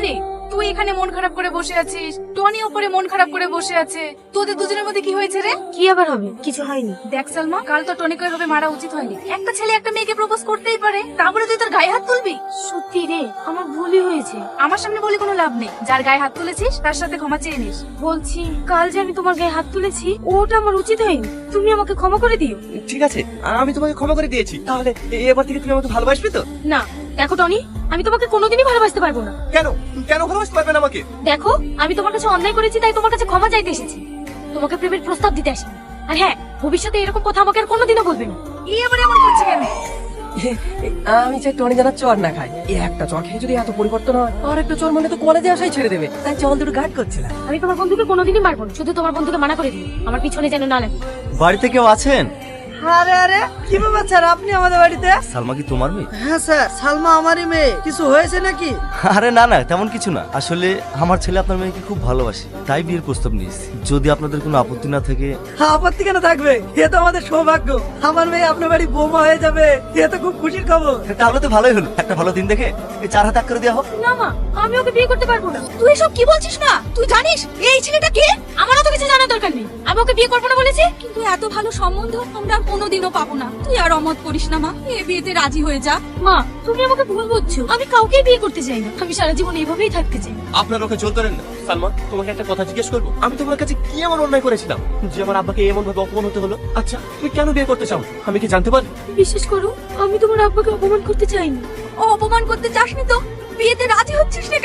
রে, তুই এখানে মন খারাপ করে বসে আছিস, টনি ওপরে মন খারাপ করে বসে আছে, তোদের দুজনের মধ্যে কি হয়েছে রে? কি আবার হবে? কিছু হয়নি। দেখ সালমা, কাল তো টনিকে এভাবে মারা উচিত হয়নি। একটা ছেলে একটা মেয়েকে প্রপোজ করতেই পারে, তারপরে তুই তোর গায়ে হাত তুলবি? সত্যি রে, আমার ভুলই হয়েছে। আমার সামনে বলে কোনো লাভ নেই। যার গায়ে হাত তুলেছিস তার সাথে ক্ষমা চেয়ে নিস। বলছি, কাল যে আমি তোমার গায়ে হাত তুলেছি, ওটা আমার উচিত হয়নি। তুমি আমাকে ক্ষমা করে দিও। ঠিক আছে, আমি তোমাকে ক্ষমা করে দিয়েছি। তাহলে এবার থেকে তুমি আমাকে ভালোবাসবে তো? না, দেখো টনি, আমি তোমাকে কোনোদিনই ভালোবাসতে পারবো না। কেন কেন ভালোবাসতে পারবে না আমাকে? দেখো, আমি তোমার কাছে অন্যায় করেছি, তাই তোমার কাছে ক্ষমা চাইতে এসেছি। তোমাকে প্রেমের প্রস্তাব দিতে আসিনি। আর হ্যাঁ, ভবিষ্যতে এরকম কথা আমাকে আর কোনোদিনও বলবে না। এই আবার এমন করছে কেন? আমি চাই টনি যেন চর না খায়। এই একটা চর খেয়ে যদি এত পরিবর্তন হয়, আর একটা চর মানে তো কলেজে আসাই ছেড়ে দেবে। তাই চল দুটো গার্ড করছিলাম। আমি তোমার বন্ধুকে কোনোদিনই মারবো না। শুধু তোমার বন্ধুকে মানা করে দিই, আমার পিছনে যেন না লাগে। বাড়িতে কেউ আছেন? আরে আরে, কি ব্যাপার স্যার, আপনি আমাদের বাড়িতে? সালমা কি তোমার মেয়ে? হ্যাঁ স্যার, সালমা আমারই মেয়ে। কিছু হয়েছে নাকি? আরে না না, তেমন কিছু না। আসলে আমার ছেলে আপনার মেয়েকে খুব ভালোবাসে, তাই বিয়ের প্রস্তাব নিয়েছি। যদি আপনাদের কোনো আপত্তি না থাকে। হ্যাঁ, আপত্তি কেন থাকবে? এ তো আমাদের সৌভাগ্য। আমার মেয়ে আপনার বাড়ি বৌমা হয়ে যাবে। এ তো খুব খুশির খবর। তাহলে তো ভালোই হলো। একটা ভালো দিন দেখে এই 4 হাত এক করে দেওয়া হোক। না মা, আমি ওকে বিয়ে করতে পারবো না। তুই এসব কি বলছিস? না, তুই জানিস এই ছেলেটা কে? আমারও তো কিছু জানার দরকার নেই। আমি ওকে বিয়ে করবো না বলেছি। কিন্তু এত ভালো সম্বন্ধ আমরা কোনোদিনও পাবো না। তুই আর অমত করিস না মা, এ বিয়েতে রাজি হয়ে যা। মা, তুমি আমাকে ভুল বুঝছো। আমি কাউকেই বিয়ে করতে চাই না। আমি সারা জীবন এইভাবেই থাকতে চাই। আপনার ওকে জোর করেন না। সালমা, তোমাকে একটা কথা জিজ্ঞেস করবো? আমি তোমার কাছে কি এমন অন্যায় করেছিলাম যে আমার আব্বাকে এমন ভাবে অপমান হতে হলো? আচ্ছা, তুমি কেন বিয়ে করতে চাও? আমি কি জানতে পারি? বিশ্বাস করো, আমি তোমার আব্বাকে অপমান করতে চাইনি। ও অপমান করতে চাসনি তো বিয়েতে রাজি হচ্ছিস না কেন?